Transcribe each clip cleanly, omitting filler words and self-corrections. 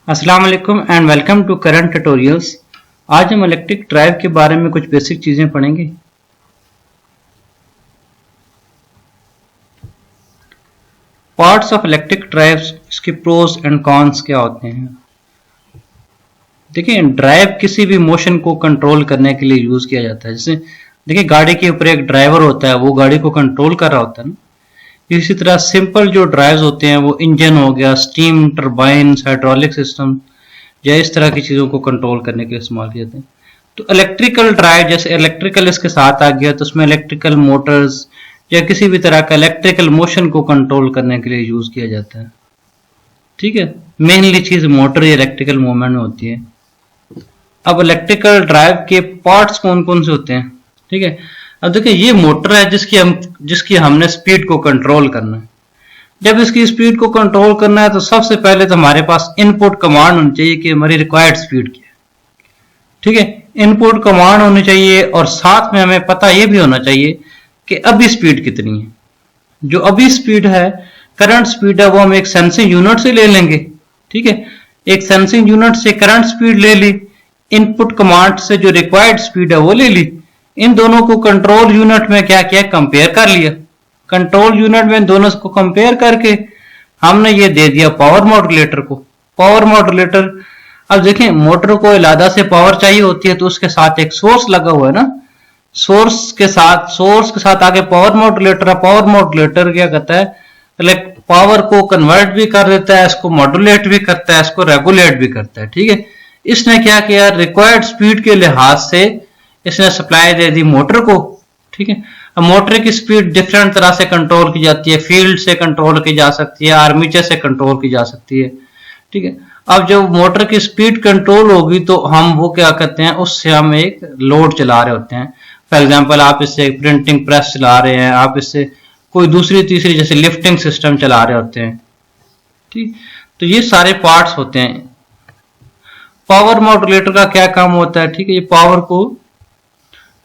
अस्सलाम वालेकुम and welcome to current tutorials. आज हम इलेक्ट्रिक ड्राइव के बारे में कुछ बेसिक चीजें पढ़ेंगे। पार्ट्स ऑफ इलेक्ट्रिक ड्राइव्स, इसके प्रोस एंड कॉन्स क्या होते हैं। देखिए, ड्राइव किसी भी मोशन को कंट्रोल करने के लिए यूज किया जाता है। जैसे देखिए, गाड़ी के ऊपर एक ड्राइवर होता है, वो गाड़ी को कंट्रोल कर रहा होता है ना। इसी तरह सिंपल जो ड्राइव्स होते हैं वो इंजन हो गया, स्टीम टरबाइन, हाइड्रोलिक सिस्टम या इस तरह की चीजों को कंट्रोल करने के लिए इस्तेमाल किए जाते हैं। तो इलेक्ट्रिकल ड्राइव, जैसे इलेक्ट्रिकल इसके साथ आ गया, तो उसमें इलेक्ट्रिकल मोटर्स या किसी भी तरह का इलेक्ट्रिकल मोशन को कंट्रोल करने के लिए यूज किया जाता है। ठीक है, मेनली चीज मोटर या इलेक्ट्रिकल मूवमेंट में होती है। अब इलेक्ट्रिकल ड्राइव के पार्ट्स कौन कौन से होते हैं, ठीक है। अब देखिए, ये मोटर है जिसकी हमने स्पीड को कंट्रोल करना है। जब इसकी स्पीड को कंट्रोल करना है तो सबसे पहले तो हमारे पास इनपुट कमांड होनी चाहिए कि हमारी रिक्वायर्ड स्पीड क्या है। ठीक है, इनपुट कमांड होनी चाहिए और साथ में हमें पता यह भी होना चाहिए कि अभी स्पीड कितनी है। जो अभी स्पीड है, करंट स्पीड है, वो हम एक सेंसिंग यूनिट से ले लेंगे। ठीक है, एक सेंसिंग यूनिट से करंट स्पीड ले ली, इनपुट कमांड से जो रिक्वायर्ड स्पीड है वो ले ली। इन दोनों को कंट्रोल यूनिट में क्या किया, कंपेयर कर लिया। कंट्रोल यूनिट में इन दोनों को कंपेयर करके हमने ये दे दिया पावर मॉड्यूलेटर को। पावर मॉड्यूलेटर, अब देखें, मोटर को अलग से पावर चाहिए होती है तो उसके साथ एक सोर्स लगा हुआ है ना। सोर्स के साथ आगे पावर मॉड्यूलेटर है। पावर मॉड्यूलेटर क्या करता है, पावर को कन्वर्ट भी कर देता है, इसको मॉड्यूलेट भी करता है, इसको रेगुलेट भी करता है। ठीक है, इसने क्या किया, रिक्वायर्ड स्पीड के लिहाज से इसने सप्लाई दे दी मोटर को। ठीक है, अब मोटर की स्पीड डिफरेंट तरह से कंट्रोल की जाती है। फील्ड से कंट्रोल की जा सकती है, आर्मीचर से कंट्रोल की जा सकती है। ठीक है, अब जब मोटर की स्पीड कंट्रोल होगी तो हम वो क्या करते हैं, उससे हम एक लोड चला रहे होते हैं। फॉर एग्जांपल, आप इससे एक प्रिंटिंग प्रेस चला रहे हैं, आप इससे कोई दूसरी तीसरी जैसे लिफ्टिंग सिस्टम चला रहे होते हैं। ठीक, तो ये सारे पार्ट्स होते हैं। पावर मॉड्यूलेटर का क्या काम होता है, ठीक है, ये पावर को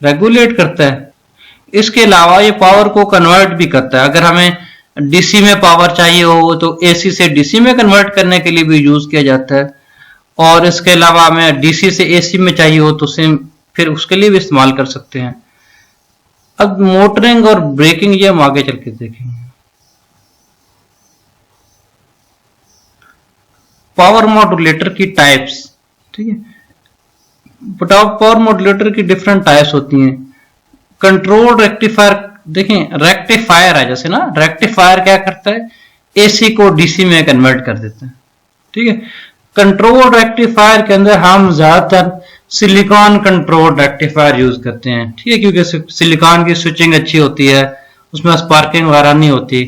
रेगुलेट करता है। इसके अलावा ये पावर को कन्वर्ट भी करता है। अगर हमें डीसी में पावर चाहिए हो तो एसी से डीसी में कन्वर्ट करने के लिए भी यूज किया जाता है। और इसके अलावा हमें डीसी से एसी में चाहिए हो तो फिर उसके लिए भी इस्तेमाल कर सकते हैं। अब मोटरिंग और ब्रेकिंग ये हम आगे चल के देखेंगे। पावर मॉड्यूलेटर की टाइप्स, ठीक है, पावर मॉड्यूलेटर की डिफरेंट टाइप्स होती हैं। कंट्रोल रेक्टिफायर, देखें रेक्टिफायर है जैसे ना, रेक्टिफायर क्या करता है, एसी को डीसी में कन्वर्ट कर देता है। ठीक है, कंट्रोल रेक्टिफायर के अंदर हम ज्यादातर सिलिकॉन कंट्रोल रेक्टिफायर यूज करते हैं। ठीक है, क्योंकि सिलिकॉन की स्विचिंग अच्छी होती है, उसमें स्पार्किंग वगैरह नहीं होती।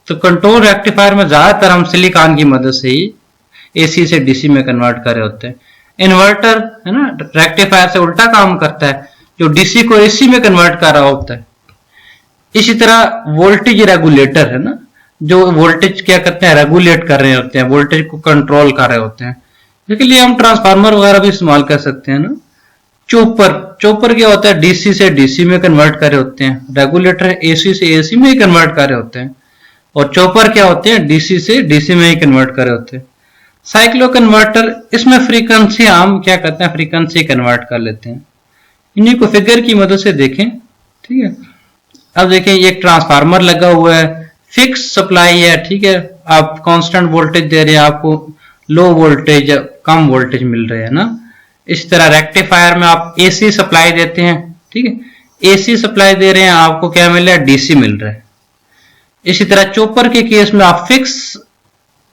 तो कंट्रोल रेक्टिफायर में ज्यादातर हम सिलिकॉन की मदद से ही एसी से डीसी में कन्वर्ट कर रहे होते हैं। इन्वर्टर है ना, रेक्टिफायर से उल्टा काम करता है, जो डीसी को एसी में कन्वर्ट कर रहा होता है। इसी तरह वोल्टेज रेगुलेटर है ना, जो वोल्टेज क्या करते हैं, रेगुलेट कर रहे होते हैं, वोल्टेज को कंट्रोल कर रहे होते हैं। इसके लिए हम ट्रांसफार्मर वगैरह भी इस्तेमाल कर सकते हैं ना। चोपर क्या होता है, डीसी से डीसी में कन्वर्ट कर रहे होते हैं। रेगुलेटर एसी से एसी में ही कन्वर्ट कर रहे होते हैं। और चोपर क्या होते हैं, डीसी से डीसी में ही कन्वर्ट कर रहे होते हैं। साइक्लो कन्वर्टर, इसमें फ्रीक्वेंसी हम क्या करते हैं, फ्रीक्वेंसी कन्वर्ट कर लेते हैं। इन्हीं को फिगर की मदद से देखें। ठीक है, अब देखें, ये एक ट्रांसफार्मर लगा हुआ है, फिक्स सप्लाई है। ठीक है, आप कांस्टेंट वोल्टेज दे रहे हैं, आपको लो वोल्टेज कम वोल्टेज मिल रहे हैं ना। इस तरह रेक्टिफायर में आप एसी सप्लाई देते हैं। ठीक है, एसी सप्लाई दे रहे हैं, आपको क्या मिल रहा है, डीसी मिल रहा है। इसी तरह चोपर के केस में आप फिक्स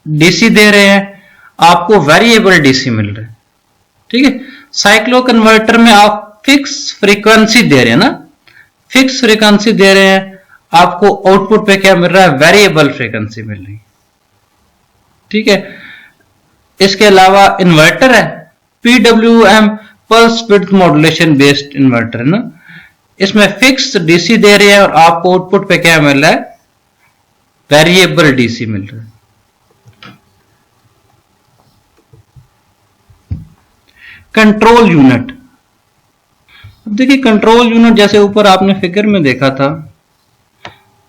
डीसी दे रहे हैं, आपको वेरिएबल डीसी मिल रहा है। ठीक है, साइक्लो कन्वर्टर में आप फिक्स फ्रीक्वेंसी दे रहे हैं ना, फिक्स फ्रीक्वेंसी दे रहे हैं, आपको आउटपुट पे क्या मिल रहा है, वेरिएबल फ्रीक्वेंसी मिल रही है। ठीक है, इसके अलावा इन्वर्टर है, PWM pulse width modulation based inverter है ना। इसमें फिक्स डीसी दे रहे हैं और आपको आउटपुट पे क्या मिल रहा है, वेरिएबल डीसी मिल रहा है। कंट्रोल यूनिट, देखिए कंट्रोल यूनिट जैसे ऊपर आपने फिगर में देखा था,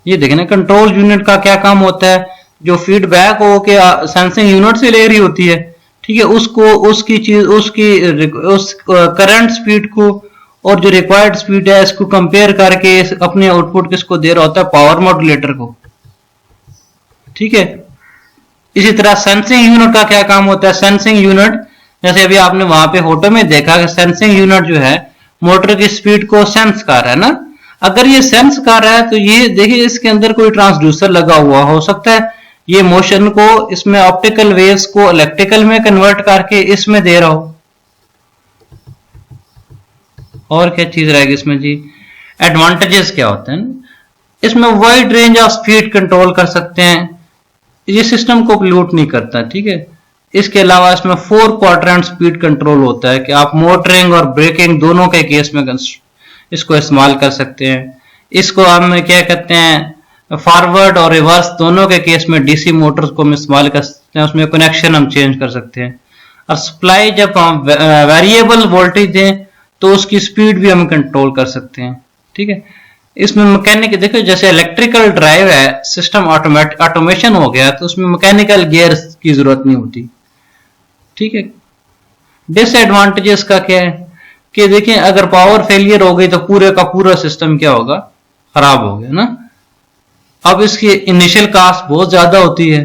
ये देखें ना, कंट्रोल यूनिट का क्या काम होता है, जो फीडबैक हो के सेंसिंग यूनिट से ले रही होती है। ठीक है, उसको उसकी चीज उस करंट स्पीड को और जो रिक्वायर्ड स्पीड है इसको कंपेयर करके अपने आउटपुट किसको दे रहा होता है, पावर मॉड्यूलेटर को। ठीक है, इसी तरह सेंसिंग यूनिट का क्या काम होता है, सेंसिंग यूनिट जैसे अभी आपने वहां पे फोटो में देखा कि सेंसिंग यूनिट जो है मोटर की स्पीड को सेंस कर रहा है ना। अगर ये सेंस कर रहा है तो ये देखिए इसके अंदर कोई ट्रांसड्यूसर लगा हुआ हो सकता है, ये मोशन को इसमें ऑप्टिकल वेव्स को इलेक्ट्रिकल में कन्वर्ट करके इसमें दे रहा हो। और क्या चीज रहेगी इसमें जी, एडवांटेजेस क्या होते हैं, इसमें wide range of speed control कर सकते हैं, ये सिस्टम को पोल्यूट नहीं करता। ठीक है, इसके अलावा इसमें 4 क्वाड्रेंट स्पीड कंट्रोल होता है कि आप मोटरिंग और ब्रेकिंग दोनों के केस में इसको इस्तेमाल कर सकते हैं। इसको हम क्या कहते हैं, फॉरवर्ड और रिवर्स दोनों के केस में डीसी मोटर्स को हम इस्तेमाल कर सकते हैं, उसमें कनेक्शन हम चेंज कर सकते हैं। और सप्लाई जब हम वेरिएबल वोल्टेज दें तो उसकी स्पीड भी हम कंट्रोल कर सकते हैं। ठीक है, इसमें मैकेनिक देखो जैसे इलेक्ट्रिकल ड्राइव है, सिस्टम ऑटोमेशन हो गया तो उसमें मैकेनिकल गियर की जरूरत नहीं होती। ठीक है, डिसएडवांटेजेस का क्या है कि देखिए अगर पावर फेलियर हो गई तो पूरे का पूरा सिस्टम क्या होगा, खराब हो गया ना। अब इसकी इनिशियल कॉस्ट बहुत ज्यादा होती है।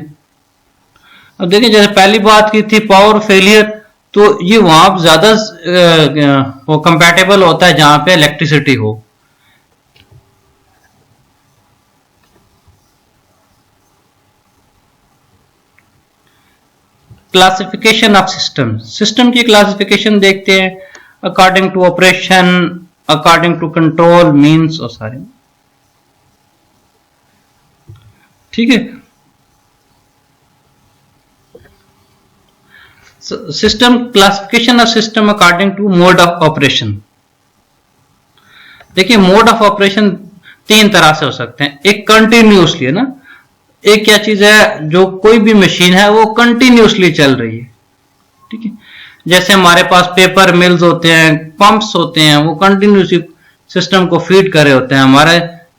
अब देखिए जैसे पहली बात की थी पावर फेलियर, तो ये वहां ज्यादा वो कंपैटिबल होता है जहां पे इलेक्ट्रिसिटी हो। क्लासिफिकेशन ऑफ सिस्टम, सिस्टम की क्लासिफिकेशन देखते हैं according to operation, according to control means और सारे। ठीक है, system classification of system according to mode of operation. देखिए मोड ऑफ ऑपरेशन 3 तरह से हो सकते हैं, एक कंटिन्यूसली है ना, एक क्या चीज है जो कोई भी मशीन है वो कंटिन्यूसली चल रही है। ठीक है, जैसे हमारे पास पेपर मिल्स होते हैं, पंप्स होते हैं, वो कंटिन्यूसली सिस्टम को फीड कर रहे होते हैं। हमारा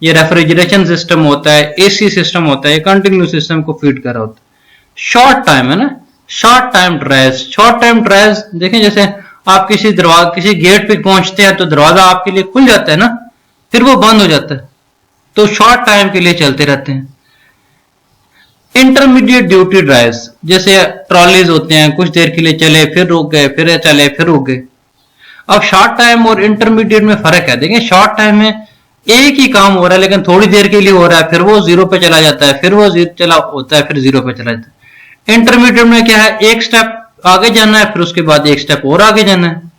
ये रेफ्रिजरेशन सिस्टम होता है, एसी सिस्टम होता है, ये कंटिन्यू सिस्टम को फीड कर रहा होता है। शॉर्ट टाइम है ना, short time drive, short time drive देखें जैसे आप किसी गेट पे पहुंचते हैं तो दरवाजा आपके लिए खुल जाता है ना, फिर वो बंद हो जाता है, तो शॉर्ट टाइम के लिए चलते रहते हैं। इंटरमीडिएट ड्यूटी ड्राइव्स जैसे ट्रॉलीज होते हैं, कुछ देर के लिए चले फिर रुक गए, फिर चले फिर रुक गए। अब शॉर्ट टाइम और इंटरमीडिएट में फर्क है। देखें शॉर्ट टाइम में एक ही काम हो रहा है लेकिन थोड़ी देर के लिए हो रहा है, फिर वो 0 पे चला जाता है, फिर वो चला होता है, फिर 0 पे चला जाता है। इंटरमीडिएट में क्या है, एक स्टेप आगे जाना है, फिर उसके बाद एक स्टेप और आगे जाना है,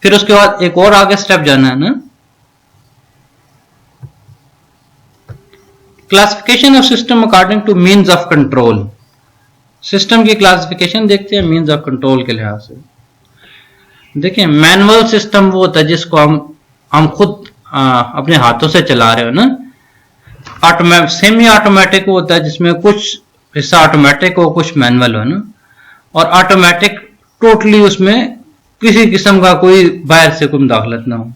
फिर उसके बाद एक और आगे स्टेप जाना है ना। Classification of system according two means of control, system की क्लासिफिकेशन देखते हैं मीन्स ऑफ कंट्रोल के लिहाज से। देखिए मैनुअल सिस्टम वो होता है जिसको हम खुद अपने हाथों से चला रहे हो ना। सेमी ऑटोमेटिक होता है जिसमें कुछ हिस्सा ऑटोमेटिक हो, कुछ मैनुअल हो ना। और ऑटोमेटिक टोटली उसमें किसी किस्म का कोई बाहर से कोई दाखिलत ना हो।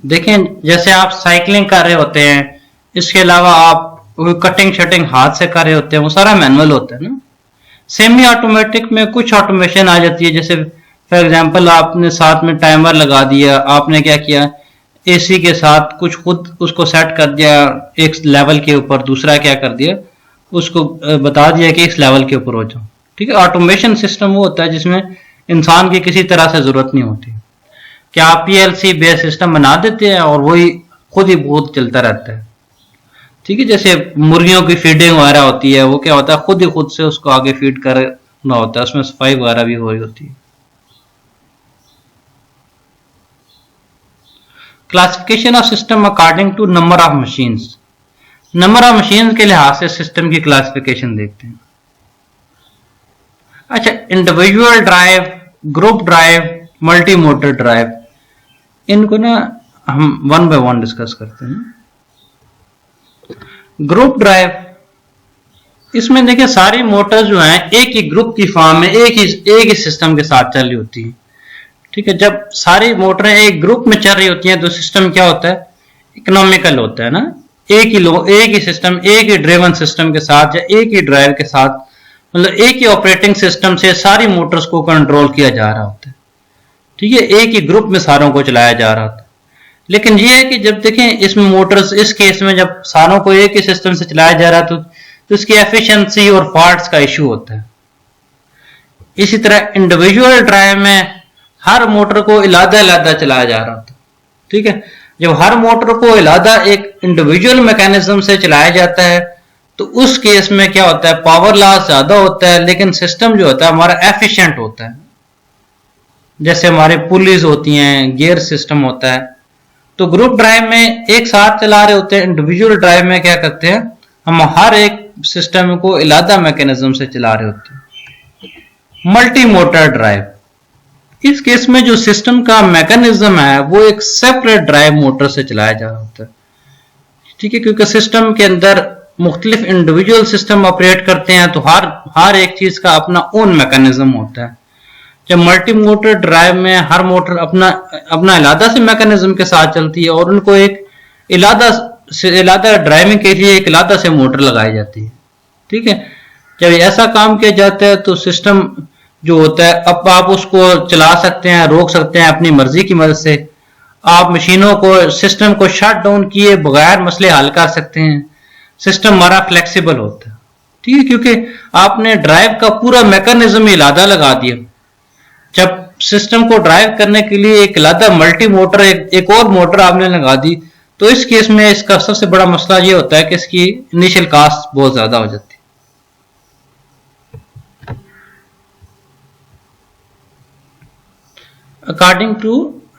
देखें जैसे आप साइकिलिंग कर रहे होते हैं, इसके अलावा आप कटिंग शटिंग हाथ से कर रहे होते हैं, वो सारा मैनुअल होता है ना। सेमी ऑटोमेटिक में कुछ ऑटोमेशन आ जाती है, जैसे फॉर एग्जांपल आपने साथ में टाइमर लगा दिया, आपने क्या किया एसी के साथ कुछ खुद उसको सेट कर दिया एक लेवल के ऊपर, दूसरा क्या कर दिया उसको बता दिया कि इस लेवल के ऊपर हो जाओ। ठीक है, ऑटोमेशन सिस्टम वो होता है जिसमें इंसान की किसी तरह से जरूरत नहीं होती। क्या आप पीएलसी बेस सिस्टम बना देते हैं और वही खुद ही बहुत चलता रहता है। ठीक है, जैसे मुर्गियों की फीडिंग वगैरह होती है, वो क्या होता है खुद ही खुद से उसको आगे फीड करना होता है, उसमें सफाई वगैरह भी हो रही होती है। Classification of system according to number of machines, number of machines के लिहाज से सिस्टम की क्लासिफिकेशन देखते हैं। अच्छा, individual drive, group drive, multi motor drive, इनको ना हम 1 बाय 1 डिस्कस करते हैं। ग्रुप ड्राइव, इसमें देखिए सारी मोटर जो हैं एक ही ग्रुप की फॉर्म में एक ही सिस्टम के साथ चल रही होती है। ठीक है, जब सारी मोटरें एक ग्रुप में चल रही होती हैं तो सिस्टम क्या होता है, इकोनॉमिकल होता है ना। एक ही सिस्टम, एक ही ड्राइवन सिस्टम के साथ या एक ही ड्राइव के साथ मतलब एक ही ऑपरेटिंग सिस्टम से सारी मोटर्स को कंट्रोल किया जा रहा होता है, ठीक है, एक ही ग्रुप में सारों को चलाया जा रहा होता है। लेकिन ये है कि जब देखें इसमें मोटर्स, इस केस में जब सारों को एक ही सिस्टम से चलाया जा रहा है तो इसकी एफिशिएंसी और फॉल्ट्स का इशू होता है। इसी तरह इंडिविजुअल ड्राइव में हर मोटर को अलग-अलग चलाया जा रहा होता है, ठीक है। जब हर मोटर को अलग एक इंडिविजुअल मैकेनिज्म से चलाया जाता है तो उस केस में क्या होता है, पावर लॉस ज्यादा होता है लेकिन सिस्टम जो होता है हमारा एफिशिएंट होता है। जैसे हमारे पुलीज होती हैं, गियर सिस्टम होता है। तो ग्रुप ड्राइव में एक साथ चला रहे होते हैं, इंडिविजुअल ड्राइव में क्या करते हैं, हम हर एक सिस्टम को अलग मैकेनिज्म से चला रहे होते हैं। मल्टी मोटर ड्राइव, इस केस में जो सिस्टम का मैकेनिज्म है वो एक सेपरेट ड्राइव मोटर से चलाया जा रहा होता है, ठीक है, क्योंकि सिस्टम के अंदर मुख्तलिफ इंडिविजुअल सिस्टम ऑपरेट करते हैं तो हर एक चीज का अपना ओन मैकेनिज्म होता है। जब मल्टी मोटर ड्राइव में हर मोटर अपना अलग से मैकेनिज्म के साथ चलती है और उनको एक अलग ड्राइविंग के लिए एक अलग से मोटर लगाई जाती है, ठीक है। जब ऐसा काम किया जाता है तो सिस्टम जो होता है अब आप उसको चला सकते हैं, रोक सकते हैं अपनी मर्जी की मदद से। आप मशीनों को, सिस्टम को शट डाउन किए बगैर मसले हल कर सकते हैं। सिस्टम हमारा फ्लेक्सिबल होता है, ठीक है, क्योंकि आपने ड्राइव का पूरा मैकेनिज्म ही लादा लगा दिया। जब सिस्टम को ड्राइव करने के लिए एक लादा मल्टी मोटर, एक और मोटर आपने लगा दी तो इस केस में इसका सबसे बड़ा मसला ये होता है कि इसकी इनिशियल कॉस्ट बहुत ज्यादा हो जाती है। According to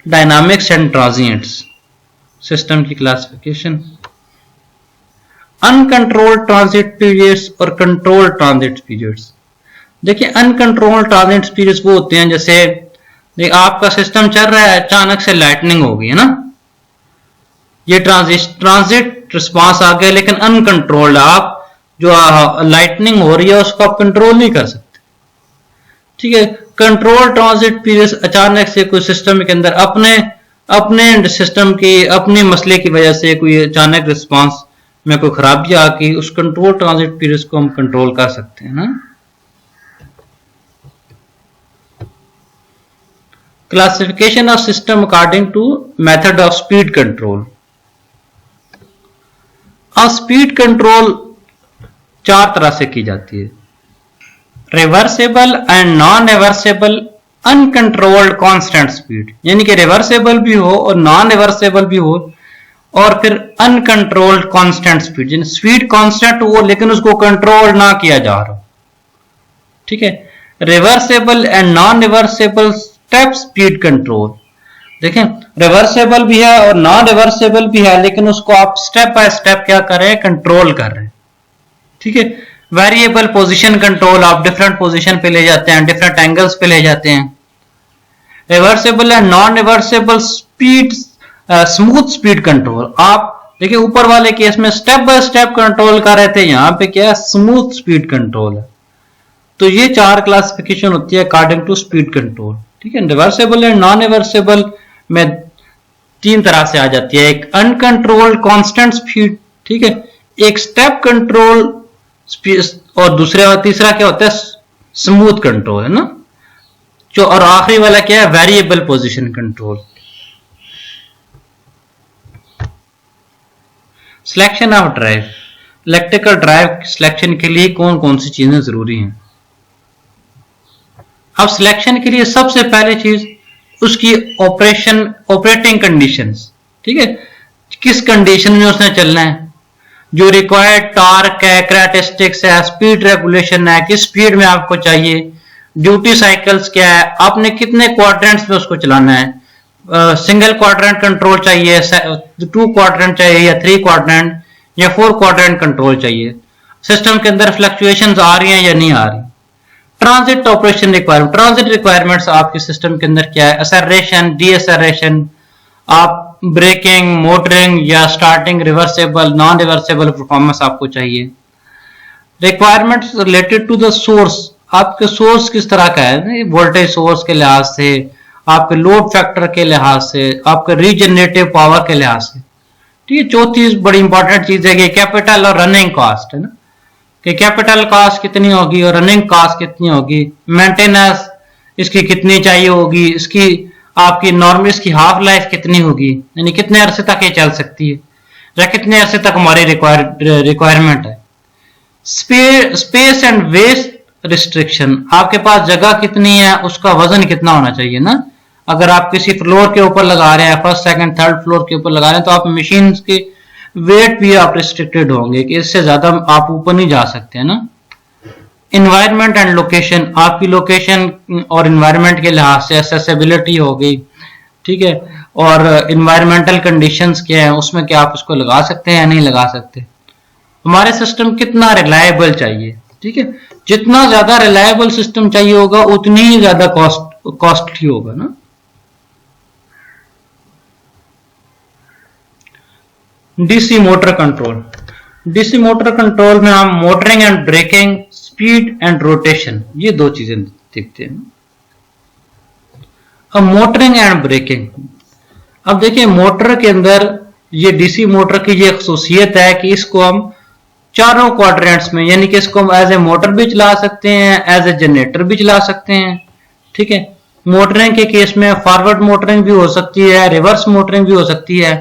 dynamics and transients, system की क्लासिफिकेशन, अनकंट्रोल्ड ट्रांजिट पीरियड्स और कंट्रोल्ड ट्रांजिट पीरियड्स। देखिए अनकंट्रोल्ड ट्रांजिट पीरियड्स वो होते हैं जैसे आपका सिस्टम चल रहा है, अचानक से लाइटनिंग हो गई है ना, ये ट्रांजिट रिस्पांस आ गया लेकिन अनकंट्रोल्ड, आप जो लाइटनिंग हो रही है उसको आप कंट्रोल नहीं कर सकते, ठीक है। कंट्रोल ट्रांजिट पीरियड्स अचानक से कोई सिस्टम के अंदर अपने सिस्टम की अपने मसले की वजह से कोई अचानक रिस्पांस में कोई खराबी आ गई, उस कंट्रोल ट्रांजिट पीरियड्स को हम कंट्रोल कर सकते हैं ना। Classification of system according to method of speed control. अब स्पीड कंट्रोल चार तरह से की जाती है, reversible and non reversible uncontrolled constant speed, यानी कि रिवर्सेबल भी हो और नॉन रिवर्सेबल भी हो, और फिर अनकंट्रोल्ड कांस्टेंट स्पीड, यानी स्पीड कांस्टेंट हो लेकिन उसको कंट्रोल ना किया जा रहा, ठीक है। Reversible and non reversible step speed control, देखें रिवर्सेबल भी है और नॉन रिवर्सेबल भी है लेकिन उसको आप स्टेप बाय स्टेप क्या कर रहे हैं, कंट्रोल कर रहे हैं, ठीक है। वेरिएबल पोजीशन कंट्रोल, आप डिफरेंट पोजीशन पे ले जाते हैं, डिफरेंट एंगल्स पे ले जाते हैं। Reversible and non reversible speed smooth speed control, आप देखिए ऊपर वाले केस में स्टेप बाय स्टेप कंट्रोल कर रहे थे, यहां पे क्या है, स्मूथ स्पीड कंट्रोल है। तो ये चार क्लासिफिकेशन होती है अकॉर्डिंग टू स्पीड कंट्रोल, ठीक है। रिवर्सेबल एंड नॉन रिवर्सेबल में तीन तरह से आ जाती है, एक अनकंट्रोल्ड कांस्टेंट स्पीड, ठीक है, एक स्टेप कंट्रोल स्पीड और तीसरा क्या होता है, स्मूथ कंट्रोल, है ना, जो, और आखिरी वाला क्या है, variable position control. Selection of drive, electrical drive selection के लिए कौन कौन सी चीजें जरूरी हैं। अब सिलेक्शन के लिए सबसे पहले चीज उसकी ऑपरेटिंग कंडीशंस, ठीक है, किस कंडीशन में उसने चलना है, जो रिक्वायर्ड टॉर्क है, कैरेक्टरिस्टिक्स है, स्पीड रेगुलेशन है, किस स्पीड में आपको चाहिए, ड्यूटी साइकिल्स क्या है, आपने कितने क्वाड्रेंट्स में उसको चलाना है, सिंगल क्वाड्रेंट कंट्रोल चाहिए, 2 क्वाड्रेंट चाहिए या 3 क्वाड्रेंट या 4 क्वाड्रेंट कंट्रोल चाहिए, सिस्टम के अंदर फ्लक्चुएशंस आ रही हैं या नहीं आ रही। Transit operation requirement, transit requirements आपके सिस्टम के अंदर क्या है, असरेशन, डीएसरेशन, आप ब्रेकिंग, मोटरिंग या starting, reversible, non reversible performance आपको चाहिए। Requirements related to the source, आपके सोर्स किस तरह का है, वोल्टेज सोर्स के लिहाज से, आपके लोड फैक्टर के लिहाज से, आपके रीजनरेटिव पावर के लिहाज से, ठीक है। चौथी बड़ी इंपॉर्टेंट चीज है कि कैपिटल और रनिंग कॉस्ट, है ना, कि कैपिटल कॉस्ट कितनी होगी और रनिंग कॉस्ट कितनी होगी, मेंटेनेंस इसकी कितनी चाहिए होगी, इसकी आपकी नॉर्मल इसकी हाफ लाइफ कितनी होगी, यानी कितने अरसे तक ये चल सकती है या कितने अरसे तक हमारी रिक्वायरमेंट है। स्पेस एंड वेस्ट रिस्ट्रिक्शन, आपके पास जगह कितनी है, उसका वजन कितना होना चाहिए ना। अगर आप किसी फ्लोर के ऊपर लगा रहे हैं, फर्स्ट सेकंड थर्ड फ्लोर के ऊपर लगा रहे हैं, तो आप मशीन के वेट भी आप रिस्ट्रिक्टेड होंगे कि इससे ज्यादा आप ऊपर नहीं जा सकते, है ना। इन्वायरमेंट एंड लोकेशन, आपकी लोकेशन और इन्वायरमेंट के लिहाज से एक्सेसिबिलिटी हो गई, ठीक है, और इन्वायरमेंटल कंडीशंस क्या है, उसमें क्या आप उसको लगा सकते हैं या नहीं लगा सकते। हमारे सिस्टम कितना रिलायबल चाहिए, ठीक है, जितना ज्यादा रिलायबल सिस्टम चाहिए होगा उतनी ही ज्यादा कॉस्टली होगा ना। DC motor control, DC motor control में हम motoring and braking, speed and rotation, ये दो चीजें देखते हैं। अब मोटरिंग एंड ब्रेकिंग, अब देखिए मोटर के अंदर ये डीसी मोटर की ये खसूसियत है कि इसको हम चारों क्वाड्रेंट्स में, यानी कि इसको हम एज ए मोटर भी चला सकते हैं, एज ए जनरेटर भी चला सकते हैं, ठीक है। मोटरिंग के केस में फॉरवर्ड मोटरिंग भी हो सकती है, रिवर्स मोटरिंग भी हो सकती है।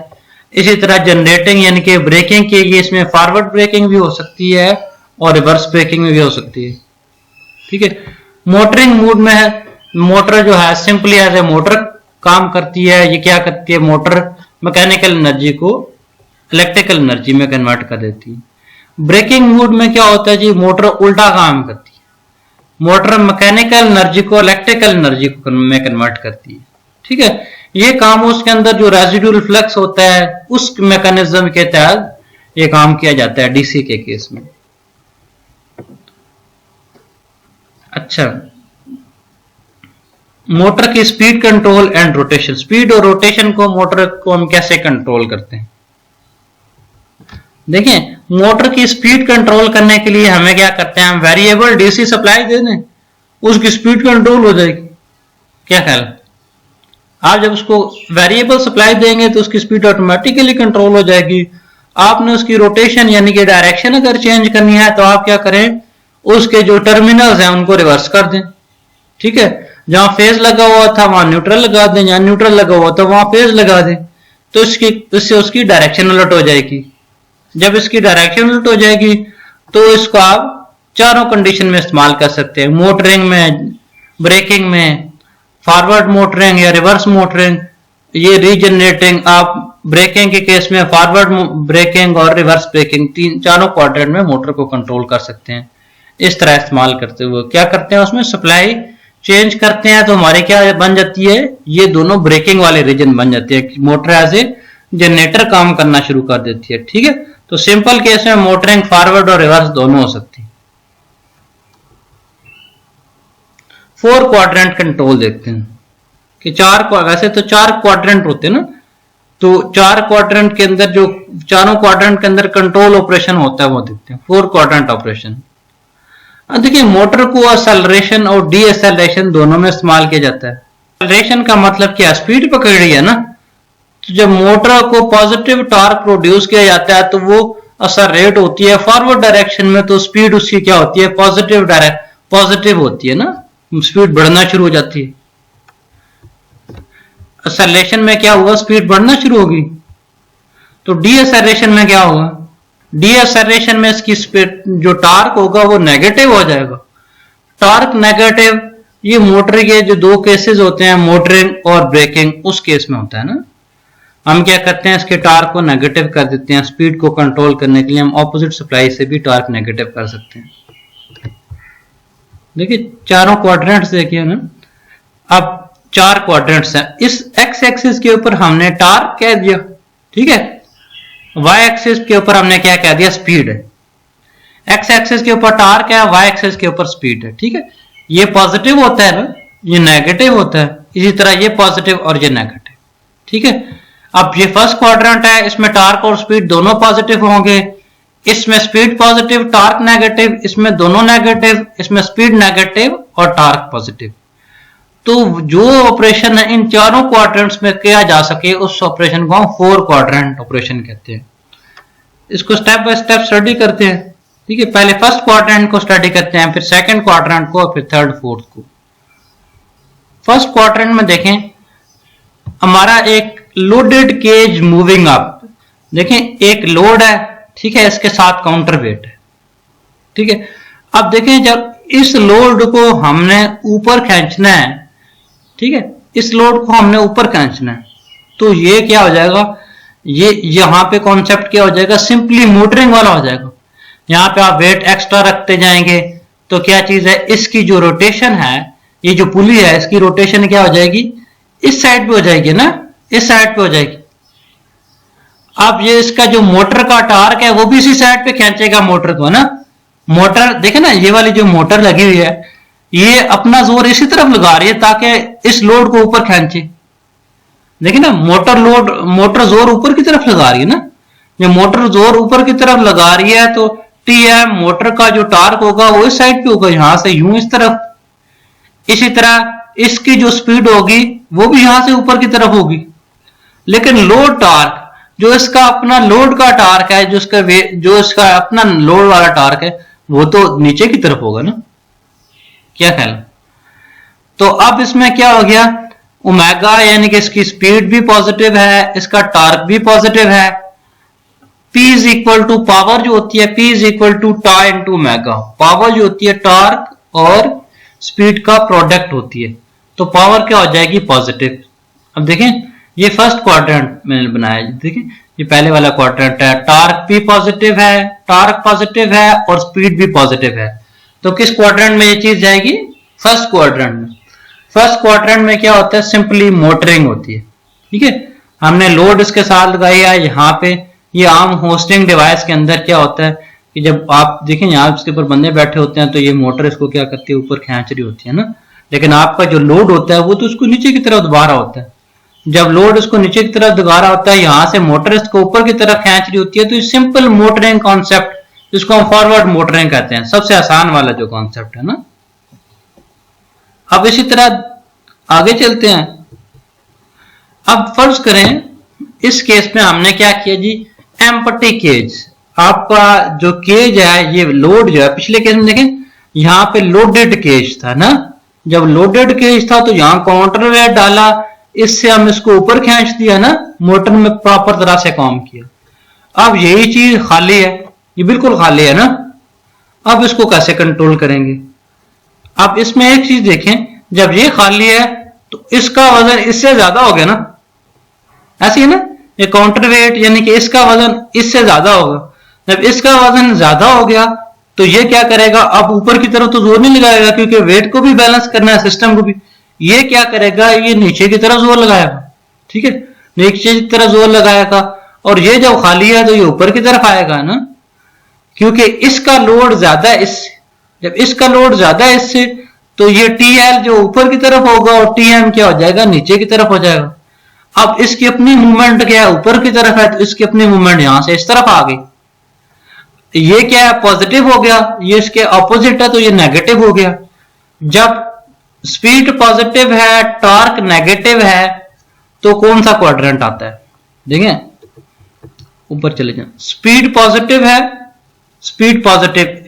इसी तरह जनरेटिंग यानी कि ब्रेकिंग के केस में फॉरवर्ड ब्रेकिंग भी हो सकती है और रिवर्स ब्रेकिंग भी हो सकती है, ठीक है। मोटरिंग मोड में मोटर जो है सिंपली एज ए मोटर काम करती है। ये क्या करती है, मोटर मैकेनिकल एनर्जी को इलेक्ट्रिकल एनर्जी में कन्वर्ट कर देती है। ब्रेकिंग मोड में क्या होता है जी, मोटर उल्टा काम करती है, मोटर मैकेनिकल एनर्जी को इलेक्ट्रिकल एनर्जी में कन्वर्ट करती है, ठीक है। ये काम उसके अंदर जो रेजिडुअल फ्लक्स होता है उस मैकेनिज्म के तहत ये काम किया जाता है डीसी के केस में। अच्छा, मोटर की speed control and rotation, speed और रोटेशन को मोटर को हम कैसे कंट्रोल करते हैं। देखिए मोटर की स्पीड कंट्रोल करने के लिए हमें क्या करते हैं, हम वेरिएबल डीसी सप्लाई दे दें, उसकी स्पीड कंट्रोल हो जाएगी। क्या ख्याल, आप जब उसको वेरिएबल सप्लाई देंगे तो उसकी स्पीड ऑटोमेटिकली कंट्रोल हो जाएगी। आपने उसकी रोटेशन यानी कि डायरेक्शन अगर चेंज करनी है तो आप क्या करें, उसके जो टर्मिनल्स हैं उनको रिवर्स कर दें, ठीक है। जहां फेज लगा हुआ था वहां न्यूट्रल लगा दें, जहां न्यूट्रल लगा हुआ था वहां फेज लगा दें, तो इससे उसकी डायरेक्शन उलट हो जाएगी। जब इसकी डायरेक्शन उलट हो जाएगी तो इसको आप चारों कंडीशन में इस्तेमाल कर सकते हैं, मोटरिंग में, ब्रेकिंग में, फॉरवर्ड मोटरिंग या रिवर्स मोटरिंग, ये रीजनरेटिंग। आप ब्रेकिंग के केस में फॉरवर्ड ब्रेकिंग और रिवर्स ब्रेकिंग तीन चारों क्वाड्रेंट में मोटर को कंट्रोल कर सकते हैं। इस तरह इस्तेमाल करते हुए क्या करते हैं, उसमें सप्लाई चेंज करते हैं तो हमारे क्या बन जाती है, ये दोनों ब्रेकिंग वाले रीजन बन जाते हैं, मोटर एज ए जनरेटर काम करना शुरू कर देती है, ठीक है। तो सिंपल केस में मोटरिंग फॉरवर्ड और रिवर्स दोनों हो सकती है। 4 क्वाड्रेंट कंट्रोल देखते हैं कि वैसे तो 4 क्वाड्रेंट होते हैं ना, तो 4 क्वाड्रेंट के अंदर जो चारों क्वाड्रेंट के अंदर कंट्रोल ऑपरेशन होता है वो देखते हैं। 4 क्वाड्रेंट ऑपरेशन, देखिए मोटर को एक्सेलरेशन और डी एक्सेलरेशन दोनों में इस्तेमाल किया जाता है। एक्सेलरेशन का मतलब क्या, स्पीड पकड़ रही है ना, तो जब मोटर को पॉजिटिव टॉर्क प्रोड्यूस किया जाता है तो वो एक्सेलरेट होती है फॉरवर्ड डायरेक्शन में, तो स्पीड उसकी क्या होती है, पॉजिटिव होती है ना, स्पीड बढ़ना शुरू हो जाती है। एक्सेलरेशन में क्या हुआ, स्पीड बढ़ना शुरू होगी। तो डी एक्सेलरेशन में क्या होगा, डी एक्सेलरेशन में इसकी स्पीड जो टॉर्क होगा वो नेगेटिव हो जाएगा। टॉर्क नेगेटिव, ये मोटर के जो 2 केसेस होते हैं, मोटरिंग और ब्रेकिंग, उस केस में होता है ना। हम क्या करते हैं, इसके टॉर्क को नेगेटिव कर देते हैं। स्पीड को कंट्रोल करने के लिए हम ऑपोजिट सप्लाई से भी टॉर्क नेगेटिव कर सकते हैं। देखिए चारों क्वाड्रेंट्स देखिए ना, अब 4 क्वाड्रेंट्स हैं। इस एक्स एक्सिस के ऊपर हमने टॉर्क कह दिया, ठीक है। वाई एक्सिस के ऊपर हमने क्या कह दिया, स्पीड है। एक्स एक्सिस के ऊपर टॉर्क है, वाई एक्सिस के ऊपर स्पीड है, ठीक है। ये पॉजिटिव होता है ना, ये नेगेटिव होता है, इसी तरह ये पॉजिटिव और ये नेगेटिव, ठीक है। अब ये फर्स्ट क्वाड्रेंट है, इसमें टॉर्क और स्पीड दोनों पॉजिटिव होंगे, इसमें स्पीड पॉजिटिव टॉर्क नेगेटिव, इसमें दोनों नेगेटिव, इसमें स्पीड नेगेटिव और टॉर्क पॉजिटिव। तो जो ऑपरेशन है इन चारों क्वाड्रेंट्स में किया जा सके उस ऑपरेशन को हम 4 क्वाड्रेंट ऑपरेशन कहते हैं। इसको स्टेप बाय स्टेप स्टडी करते हैं। ठीक है, पहले फर्स्ट क्वाड्रेंट को स्टडी करते हैं, फिर सेकंड क्वाड्रेंट को, फिर थर्ड फोर्थ को। फर्स्ट क्वाड्रेंट में देखें हमारा एक लोडेड केज मूविंग अप, देखें एक लोड है, ठीक है, इसके साथ काउंटर वेट है, ठीक है। अब देखें जब इस लोड को हमने ऊपर खींचना है, ठीक है, इस लोड को हमने ऊपर खींचना है, तो ये क्या हो जाएगा, ये यहां पे कॉन्सेप्ट क्या हो जाएगा, सिंपली मोटरिंग वाला हो जाएगा। यहां पे आप वेट एक्स्ट्रा रखते जाएंगे तो क्या चीज है, इसकी जो रोटेशन है, ये जो पुली है, इसकी रोटेशन क्या हो जाएगी, इस साइड पे हो जाएगी ना, इस साइड पे हो जाएगी। अब ये इसका जो मोटर का टार्क है वो भी इसी साइड पे खींचेगा मोटर को, ना मोटर देखे ना, ये वाली जो मोटर लगी हुई है ये अपना जोर इसी तरफ लगा रही है ताकि इस लोड को ऊपर खींचे। देखिए ना, मोटर जोर ऊपर की तरफ लगा रही है ना, जब मोटर जोर ऊपर की तरफ लगा रही है तो टीएम मोटर का जो टार्क होगा वो इस साइड पे होगा, यहां से यूं इस तरफ। इसी तरह इसकी जो स्पीड होगी वो भी यहां से ऊपर की तरफ होगी, लेकिन लोड टार्क जो इसका अपना लोड का टार्क है, जो इसका अपना लोड वाला टार्क है वो तो नीचे की तरफ होगा ना, क्या ख्याल। तो अब इसमें क्या हो गया, ओमेगा यानी कि इसकी स्पीड भी पॉजिटिव है, इसका टार्क भी पॉजिटिव है। P is equal to power जो होती है, P is equal to tau into omega, power जो होती है टार्क और स्पीड का प्रोडक्ट होती है, तो पावर क्या हो जाएगी, पॉजिटिव। अब देखें ये फर्स्ट क्वाड्रेंट मैंने बनाया, देखें ये पहले वाला क्वाड्रेंट है, टार्क भी पॉजिटिव है, टार्क पॉजिटिव है और स्पीड भी पॉजिटिव है, तो किस क्वाड्रेंट में ये चीज जाएगी, फर्स्ट क्वाड्रेंट में। फर्स्ट क्वाड्रेंट में क्या होता है, सिंपली मोटरिंग होती है, ठीक है। हमने लोड इसके साथ लगाई है यहाँ पे, ये आम होस्टिंग डिवाइस के अंदर क्या होता है कि जब आप देखें यहाँ इसके ऊपर बंदे बैठे होते हैं तो ये मोटर इसको क्या करती है, ऊपर खींच रही होती है ना, लेकिन आपका जो लोड होता है वो तो उसको नीचे की तरफ दबा रहा होता है। जब लोड इसको नीचे की तरफ दबा रहा होता है, यहां से मोटर इसको ऊपर की तरफ खींच रही होती है, तो ये सिंपल मोटरिंग कॉन्सेप्ट जिसको हम फॉरवर्ड मोटरिंग कहते हैं, सबसे आसान वाला जो कॉन्सेप्ट है ना। अब इसी तरह आगे चलते हैं। अब फर्ज करें इस केस में हमने क्या किया जी, एम्प्टी केज, आपका जो केज है, ये लोड जो है, पिछले केस में देखें यहां पे लोडेड केज था ना, जब लोडेड केज था तो यहां काउंटर वेट डाला, इससे हम इसको ऊपर खींच दिया ना, मोटर में प्रॉपर तरह से काम किया। अब यही चीज खाली है, ये बिल्कुल खाली है ना, अब इसको कैसे कंट्रोल करेंगे। अब इसमें एक चीज देखें, जब ये खाली है तो इसका वजन इससे ज्यादा हो गया ना, ऐसी है ना, ये काउंटर वेट यानी कि इसका वजन इससे ज्यादा होगा। जब इसका वजन ज्यादा हो गया तो ये क्या करेगा, अब ऊपर की तरफ तो जोर नहीं लगाएगा क्योंकि वेट को भी बैलेंस करना है, सिस्टम को भी। ये क्या करेगा, ये नीचे की तरफ जोर लगाएगा, ठीक है, नीचे की तरफ जोर लगाएगा, और ये जब खाली है तो ये ऊपर की तरफ आएगा ना, क्योंकि इसका लोड ज्यादा है इससे। जब इसका लोड ज्यादा है इससे तो ये टीएल जो ऊपर की तरफ होगा और टीएम क्या हो जाएगा, नीचे की तरफ हो जाएगा। अब इसकी अपनी मूवमेंट क्या है, ऊपर की तरफ है, तो इसकी अपनी मूवमेंट यहां से इस तरफ आ गई। ये क्या है, पॉजिटिव हो गया, ये इसके ऑपोजिट है तो ये नेगेटिव हो गया। जब स्पीड पॉजिटिव है, टॉर्क नेगेटिव है, तो कौन सा क्वाड्रेंट आता है, देखें ऊपर चले जाए, स्पीड पॉजिटिव है, स्पीड पॉजिटिव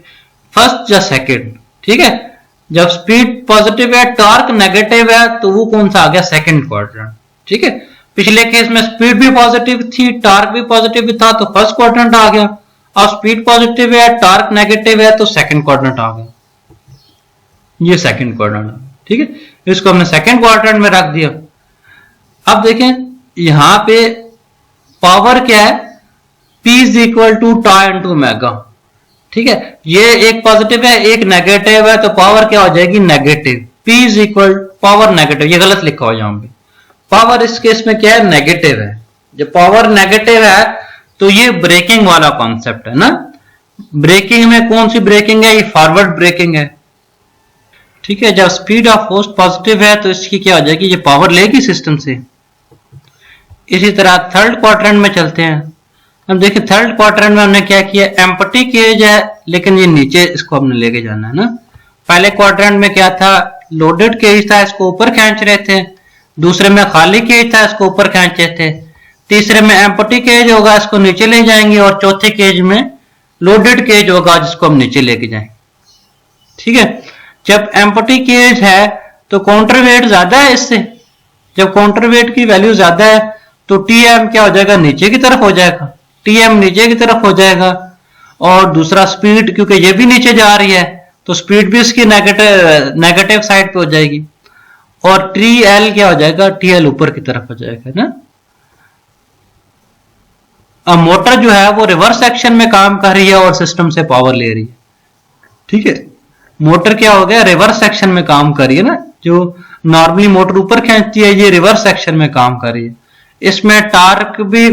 फर्स्ट या सेकंड, ठीक है। जब स्पीड पॉजिटिव है, टॉर्क नेगेटिव है, तो वो कौन सा आ गया, सेकंड क्वाड्रेंट, ठीक है। पिछले केस में स्पीड भी पॉजिटिव थी, टॉर्क भी पॉजिटिव था, तो फर्स्ट क्वाड्रेंट आ गया। और स्पीड पॉजिटिव है, टॉर्क नेगेटिव है, तो सेकंड क्वाड्रेंट आ गया, ये सेकंड क्वाड्रेंट, ठीक है। इसको हमने सेकंड क्वाड्रेंट में रख दिया। अब देखें यहां पे पावर क्या है, P is equal to tau into omega, ठीक है। ये एक पॉजिटिव है, एक नेगेटिव है, तो पावर क्या हो जाएगी, negative. P is equal power negative, ये गलत लिखा हो यहां पे, पावर इस केस में क्या है, नेगेटिव है। जब पावर नेगेटिव है तो ये ब्रेकिंग वाला कॉन्सेप्ट है ना। ब्रेकिंग में कौन सी ब्रेकिंग है, ये फॉरवर्ड ब्रेकिंग है, ठीक है। जब स्पीड ऑफ फोर्स पॉजिटिव है तो इसकी क्या हो जाएगी, ये पावर लेगी सिस्टम से। इसी तरह थर्ड क्वाड्रेंट में चलते हैं। अब देखिए थर्ड क्वाड्रेंट में हमने क्या किया, एम्प्टी केज है लेकिन ये नीचे इसको हमने लेके जाना है ना। पहले क्वाड्रेंट में क्या था, लोडेड केज था, इसको ऊपर खींच रहे थे। दूसरे में खाली केज था, इसको ऊपर खींचे थे। तीसरे में एम्प्टी केज होगा, इसको नीचे ले जाएंगे। और चौथे केज में लोडेड केज होगा जिसको हम नीचे लेके जाएं, ठीक है। जब एम्प्टी केज है तो काउंटर वेट ज्यादा है इससे, जब काउंटर वेट की वैल्यू ज्यादा है तो टीएम क्या हो जाएगा, नीचे की तरफ हो जाएगा, टीएम नीचे की तरफ हो जाएगा। और दूसरा स्पीड, क्योंकि ये भी नीचे जा रही है तो स्पीड भी इसकी नेगेटिव साइड पे हो जाएगी। और टी एल क्या हो जाएगा, टी एल ऊपर की तरफ हो जाएगा ना। अब मोटर जो है वो रिवर्स एक्शन में काम कर रही है और सिस्टम से पावर ले रही है, ठीक है। मोटर क्या हो गया, रिवर्स एक्शन में काम कर रही है ना। जो नॉर्मली मोटर ऊपर खींचती है, ये रिवर्स एक्शन में काम कर रही है। इसमें टार्क भी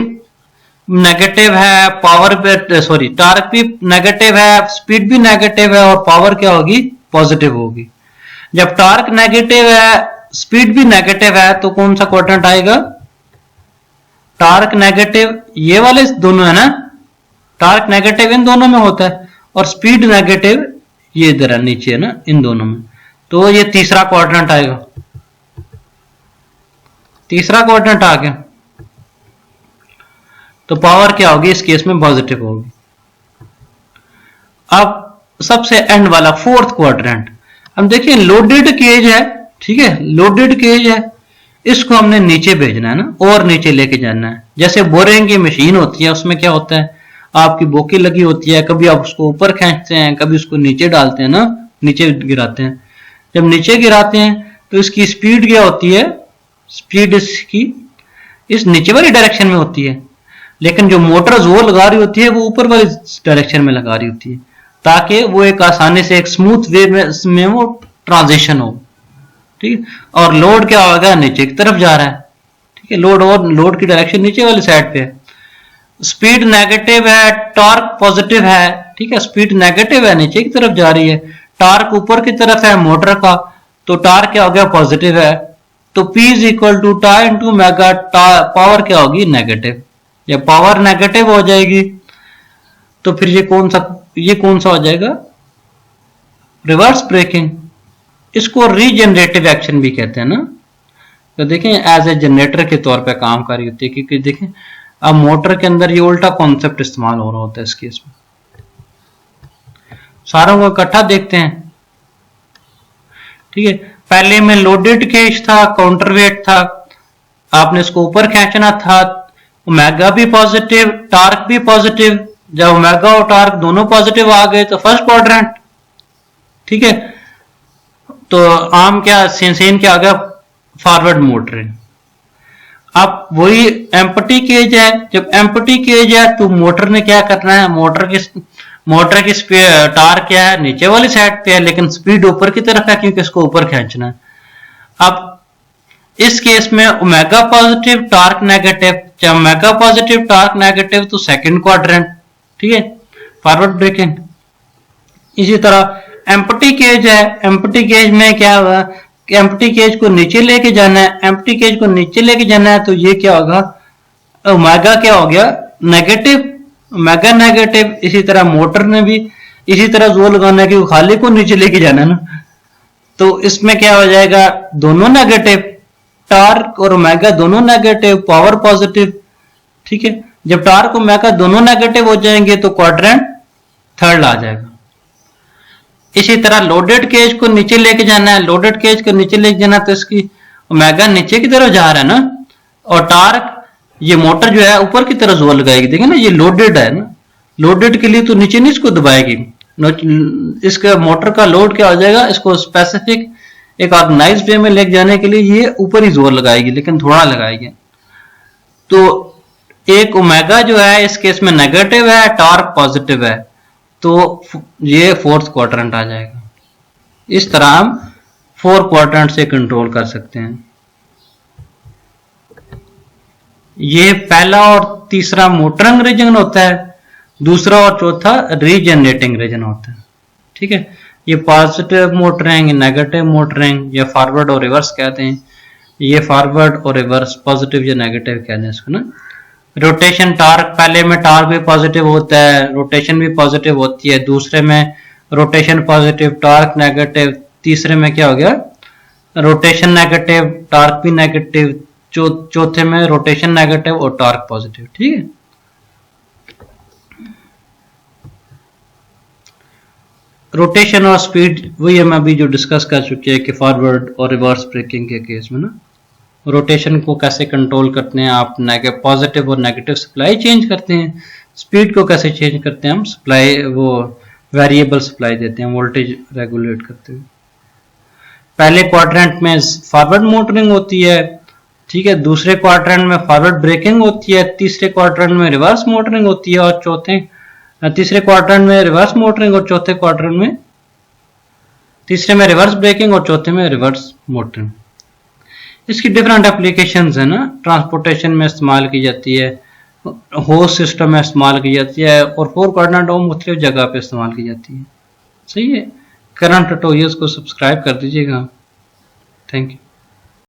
नेगेटिव है, पावर भी सॉरी टार्क भी नेगेटिव है, स्पीड भी नेगेटिव है और पावर क्या होगी, पॉजिटिव होगी। जब टार्क नेगेटिव है, स्पीड भी नेगेटिव है तो कौन सा क्वाड्रेंट आएगा, टार्क नेगेटिव, ये वाले दोनों है ना, टार्क नेगेटिव इन दोनों में होता है और स्पीड नेगेटिव ये इधर है नीचे है ना, इन दोनों में। तो ये तीसरा क्वाड्रेंट आएगा, तीसरा क्वाड्रेंट आ गया। तो पावर क्या होगी इस केस में, पॉजिटिव होगी। अब सबसे एंड वाला फोर्थ क्वाड्रेंट, हम देखिए लोडेड केज है, ठीक है, लोडेड केज है, इसको हमने नीचे भेजना है ना, और नीचे लेके जाना है। जैसे बोरिंग की मशीन होती है, उसमें क्या होता है, आपकी बोकी लगी होती है, कभी आप उसको ऊपर खींचते हैं, कभी उसको नीचे डालते हैं ना, नीचे गिराते हैं। जब नीचे गिराते हैं तो इसकी स्पीड क्या होती है, स्पीड इसकी इस नीचे वाली डायरेक्शन में होती है, लेकिन जो मोटर जोर लगा रही होती है वो ऊपर वाली डायरेक्शन में लगा रही होती है, ताकि वो एक आसानी से एक स्मूथ वे में वो ट्रांजिशन हो, ठीक है। और लोड क्या होगा, नीचे की तरफ जा रहा है, ठीक है, लोड और लोड की डायरेक्शन नीचे वाली साइड पे है। स्पीड नेगेटिव है, टॉर्क पॉजिटिव है, ठीक है, स्पीड नेगेटिव है, नीचे की तरफ जा रही है, टॉर्क ऊपर की तरफ है मोटर का, तो टॉर्क क्या हो गया, पॉजिटिव है। तो P is equal to tau into mega, power क्या होगी, नेगेटिव। या पावर नेगेटिव हो जाएगी तो फिर ये कौन सा हो जाएगा, रिवर्स ब्रेकिंग। इसको रीजनरेटिव एक्शन भी कहते हैं ना। तो देखें एज ए जनरेटर के तौर पे काम कर रही होती है, क्योंकि देखें अब मोटर के अंदर ये उल्टा कॉन्सेप्ट इस्तेमाल हो रहा होता है इस केस में। सारों को इकट्ठा देखते हैं, ठीक है। पहले में लोडेड केज था, काउंटरवेट था, आपने इसको ऊपर खींचना था, ओमेगा भी पॉजिटिव, टार्क भी पॉजिटिव। जब ओमेगा और टार्क दोनों पॉजिटिव आ गए तो फर्स्ट क्वाड्रेंट, ठीक है। तो आम क्या सेन क्या आ गया, फॉरवर्ड मोटरिंग। अब वही एम्प्टी केज है, जब एम्प्टी केज है तो मोटर ने क्या करना है, मोटर की टार्क क्या है, नीचे वाली साइड पे है, लेकिन स्पीड ऊपर की तरफ है क्योंकि इसको ऊपर खींचना है। अब इस केस में ओमेगा पॉजिटिव टार्क नेगेटिव, जब ओमेगा पॉजिटिव टार्क नेगेटिव तो सेकंड क्वाड्रेंट, ठीक है, फॉरवर्ड ब्रेकिंग। इसी तरह एम्प्टी केज है, एम्प्टी केज में क्या होगा, एम्प्टी केज को नीचे लेके जाना है, एम्प्टी केज को नीचे लेके जाना है तो ये क्या होगा, ओमेगा क्या हो गया, नेगेटिव, ओमेगा नेगेटिव। इसी तरह मोटर ने भी इसी तरह जोर लगाना है कि खाली को नीचे लेके जाना है ना, तो इसमें क्या हो जाएगा, दोनों नेगेटिव, टार्क और ओमेगा दोनों नेगेटिव, पावर पॉजिटिव, ठीक है। जब टार्क ओमेगा दोनों नेगेटिव हो जाएंगे तो क्वाड्रेंट थर्ड आ जाएगा। इसी तरह लोडेड केज को नीचे लेके जाना है, लोडेड केज को नीचे लेके जाना तो इसकी ओमेगा नीचे की तरफ जा रहा है ना, और टार्क ये मोटर जो है ऊपर की तरफ जोर लगाएगी। देखिए ना, ये लोडेड है ना, लोडेड के लिए तो नीचे नहीं इसको दबाएगी, इसका मोटर का लोड क्या हो जाएगा, इसको स्पेसिफिक एक ऑर्गेनाइज्ड वे में लेके जाने के लिए ये ऊपर ही जोर लगाएगी, लेकिन थोड़ा लगाएगी। तो एक ओमेगा जो है इस केस में नेगेटिव है, टॉर्क पॉजिटिव है, तो ये फोर्थ क्वाड्रेंट आ जाएगा। इस तरह हम 4 क्वाड्रेंट से कंट्रोल कर सकते हैं। ये पहला और तीसरा मोटरिंग रीजन होता है, दूसरा और चौथा रीजनरेटिंग रीजन होता है, ठीक है। ये पॉजिटिव मोटरिंग, नेगेटिव मोटरिंग, या फॉरवर्ड और रिवर्स कहते हैं। ये फॉरवर्ड और रिवर्स, पॉजिटिव या नेगेटिव कहते हैं इसको ना। रोटेशन टार्क, पहले में टार्क भी पॉजिटिव होता है, रोटेशन भी पॉजिटिव होती है, दूसरे में रोटेशन पॉजिटिव, टार्क नेगेटिव, तीसरे में क्या हो गया, रोटेशन नेगेटिव, टार्क भी नेगेटिव, चौथे में रोटेशन नेगेटिव और टार्क पॉजिटिव, ठीक है। रोटेशन और स्पीड वही हम अभी जो डिस्कस कर चुके हैं कि फॉरवर्ड और रिवर्स ब्रेकिंग के केस में ना, रोटेशन को कैसे कंट्रोल करते हैं आप, पॉजिटिव और नेगेटिव सप्लाई चेंज करते हैं। स्पीड को कैसे चेंज करते हैं हम, सप्लाई वो वेरिएबल सप्लाई देते हैं वोल्टेज रेगुलेट करते हुए। पहले क्वाड्रेंट में फॉरवर्ड मोटरिंग होती है, ठीक है, दूसरे क्वाड्रेंट में फॉरवर्ड ब्रेकिंग होती है, तीसरे क्वाड्रेंट में रिवर्स मोटरिंग होती है, और तीसरे क्वाड्रेंट में रिवर्स मोटरिंग, और चौथे क्वाड्रेंट में तीसरे में रिवर्स ब्रेकिंग और चौथे में रिवर्स मोटरिंग। इसकी डिफरेंट एप्लीकेशंस है ना, ट्रांसपोर्टेशन में इस्तेमाल की जाती है, होस्ट सिस्टम में इस्तेमाल की जाती है, और 4 क्वाड्रेंट और मुख्तलिफ जगह पे इस्तेमाल की जाती है। सही है, करंट ट्यूटोरियल्स को सब्सक्राइब कर दीजिएगा। Thank you.